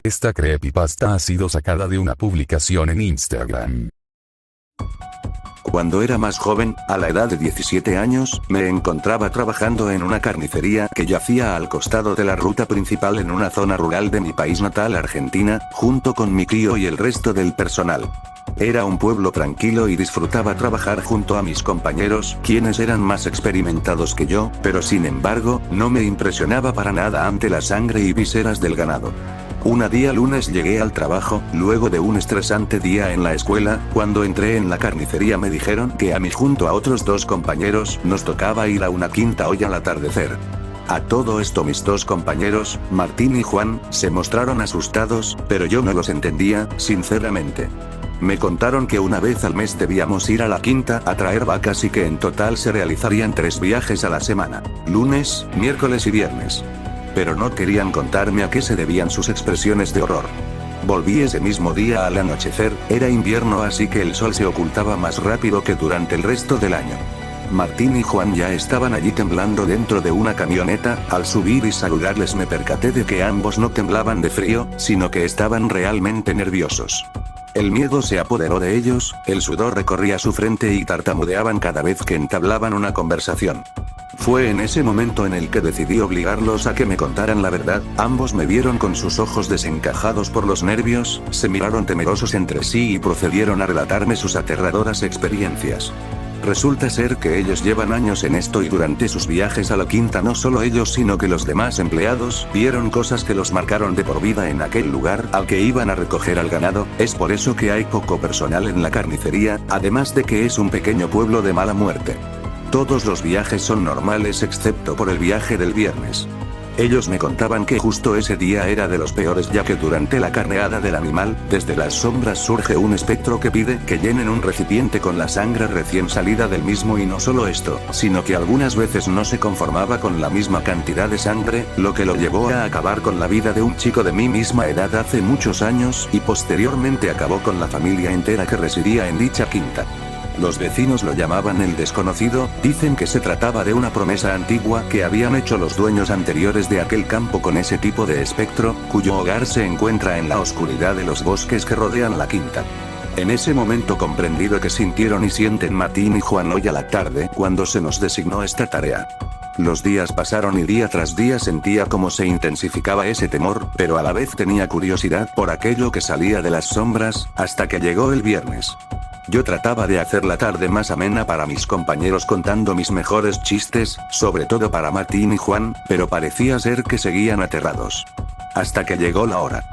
Esta creepypasta ha sido sacada de una publicación en Instagram. Cuando era más joven, a la edad de 17 años, me encontraba trabajando en una carnicería que yacía al costado de la ruta principal en una zona rural de mi país natal, Argentina, junto con mi tío y el resto del personal. Era un pueblo tranquilo y disfrutaba trabajar junto a mis compañeros, quienes eran más experimentados que yo, pero sin embargo, no me impresionaba para nada ante la sangre y viseras del ganado. Un día lunes llegué al trabajo, luego de un estresante día en la escuela. Cuando entré en la carnicería me dijeron que a mí junto a otros dos compañeros nos tocaba ir a una quinta hoy al atardecer. A todo esto mis dos compañeros, Martín y Juan, se mostraron asustados, pero yo no los entendía, sinceramente. Me contaron que una vez al mes debíamos ir a la quinta a traer vacas y que en total se realizarían 3 viajes a la semana: lunes, miércoles y viernes. Pero no querían contarme a qué se debían sus expresiones de horror. Volví ese mismo día al anochecer, era invierno así que el sol se ocultaba más rápido que durante el resto del año. Martín y Juan ya estaban allí temblando dentro de una camioneta. Al subir y saludarles me percaté de que ambos no temblaban de frío, sino que estaban realmente nerviosos. El miedo se apoderó de ellos, el sudor recorría su frente y tartamudeaban cada vez que entablaban una conversación. Fue en ese momento en el que decidí obligarlos a que me contaran la verdad. Ambos me vieron con sus ojos desencajados por los nervios, se miraron temerosos entre sí y procedieron a relatarme sus aterradoras experiencias. Resulta ser que ellos llevan años en esto y durante sus viajes a la quinta no solo ellos sino que los demás empleados vieron cosas que los marcaron de por vida en aquel lugar al que iban a recoger al ganado. Es por eso que hay poco personal en la carnicería, además de que es un pequeño pueblo de mala muerte. Todos los viajes son normales excepto por el viaje del viernes. Ellos me contaban que justo ese día era de los peores, ya que durante la carneada del animal, desde las sombras surge un espectro que pide que llenen un recipiente con la sangre recién salida del mismo, y no solo esto, sino que algunas veces no se conformaba con la misma cantidad de sangre, lo que lo llevó a acabar con la vida de un chico de mi misma edad hace muchos años, y posteriormente acabó con la familia entera que residía en dicha quinta. Los vecinos lo llamaban el desconocido, dicen que se trataba de una promesa antigua que habían hecho los dueños anteriores de aquel campo con ese tipo de espectro, cuyo hogar se encuentra en la oscuridad de los bosques que rodean la quinta. En ese momento comprendí lo que sintieron y sienten Martín y Juan hoy a la tarde, cuando se nos designó esta tarea. Los días pasaron y día tras día sentía cómo se intensificaba ese temor, pero a la vez tenía curiosidad por aquello que salía de las sombras, hasta que llegó el viernes. Yo trataba de hacer la tarde más amena para mis compañeros contando mis mejores chistes, sobre todo para Martín y Juan, pero parecía ser que seguían aterrados. Hasta que llegó la hora.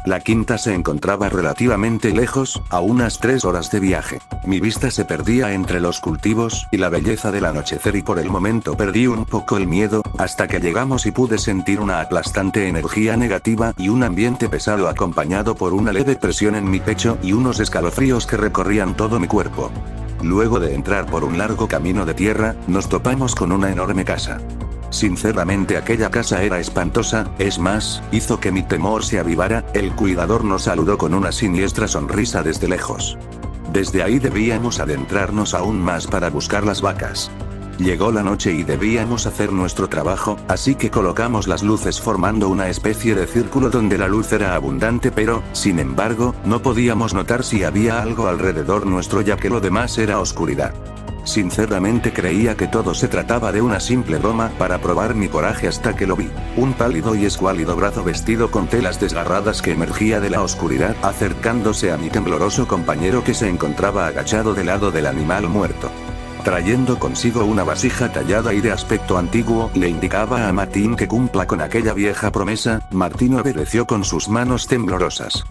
La quinta se encontraba relativamente lejos, a unas 3 horas de viaje. Mi vista se perdía entre los cultivos y la belleza del anochecer y por el momento perdí un poco el miedo, hasta que llegamos y pude sentir una aplastante energía negativa y un ambiente pesado acompañado por una leve presión en mi pecho y unos escalofríos que recorrían todo mi cuerpo. Luego de entrar por un largo camino de tierra, nos topamos con una enorme casa. Sinceramente aquella casa era espantosa, es más, hizo que mi temor se avivara. El cuidador nos saludó con una siniestra sonrisa desde lejos. Desde ahí debíamos adentrarnos aún más para buscar las vacas. Llegó la noche y debíamos hacer nuestro trabajo, así que colocamos las luces formando una especie de círculo donde la luz era abundante, pero, sin embargo, no podíamos notar si había algo alrededor nuestro, ya que lo demás era oscuridad. Sinceramente creía que todo se trataba de una simple broma para probar mi coraje hasta que lo vi. Un pálido y escuálido brazo vestido con telas desgarradas que emergía de la oscuridad, acercándose a mi tembloroso compañero que se encontraba agachado del lado del animal muerto. Trayendo consigo una vasija tallada y de aspecto antiguo, le indicaba a Martín que cumpla con aquella vieja promesa. Martín obedeció con sus manos temblorosas.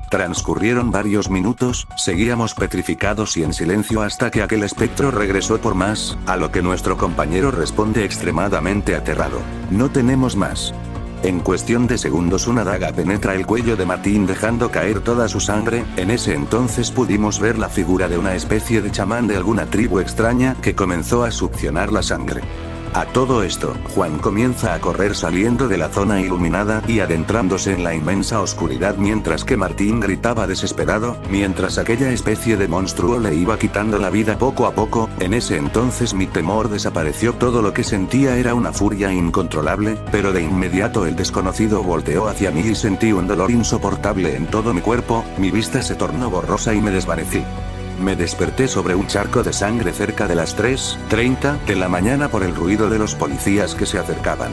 Transcurrieron varios minutos, seguíamos petrificados y en silencio hasta que aquel espectro regresó por más, a lo que nuestro compañero responde extremadamente aterrado: no tenemos más. En cuestión de segundos una daga penetra el cuello de Martín dejando caer toda su sangre. En ese entonces pudimos ver la figura de una especie de chamán de alguna tribu extraña que comenzó a succionar la sangre. A todo esto, Juan comienza a correr saliendo de la zona iluminada y adentrándose en la inmensa oscuridad mientras que Martín gritaba desesperado, mientras aquella especie de monstruo le iba quitando la vida poco a poco. En ese entonces mi temor desapareció, todo lo que sentía era una furia incontrolable, pero de inmediato el desconocido volteó hacia mí y sentí un dolor insoportable en todo mi cuerpo, mi vista se tornó borrosa y me desvanecí. Me desperté sobre un charco de sangre cerca de las 3:30 de la mañana por el ruido de los policías que se acercaban.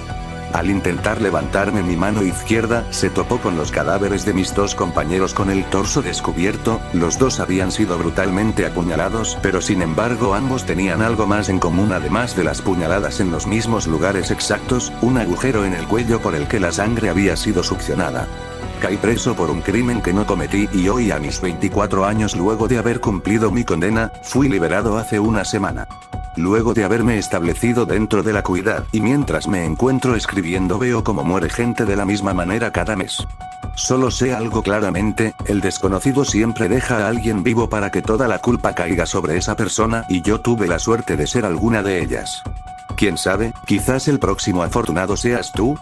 Al intentar levantarme mi mano izquierda, se topó con los cadáveres de mis dos compañeros con el torso descubierto. Los dos habían sido brutalmente apuñalados, pero sin embargo ambos tenían algo más en común además de las puñaladas en los mismos lugares exactos, un agujero en el cuello por el que la sangre había sido succionada. Caí preso por un crimen que no cometí y hoy a mis 24 años luego de haber cumplido mi condena, fui liberado hace una semana. Luego de haberme establecido dentro de la cuidad y mientras me encuentro escribiendo veo cómo muere gente de la misma manera cada mes. Solo sé algo claramente, el desconocido siempre deja a alguien vivo para que toda la culpa caiga sobre esa persona y yo tuve la suerte de ser alguna de ellas. Quién sabe, quizás el próximo afortunado seas tú.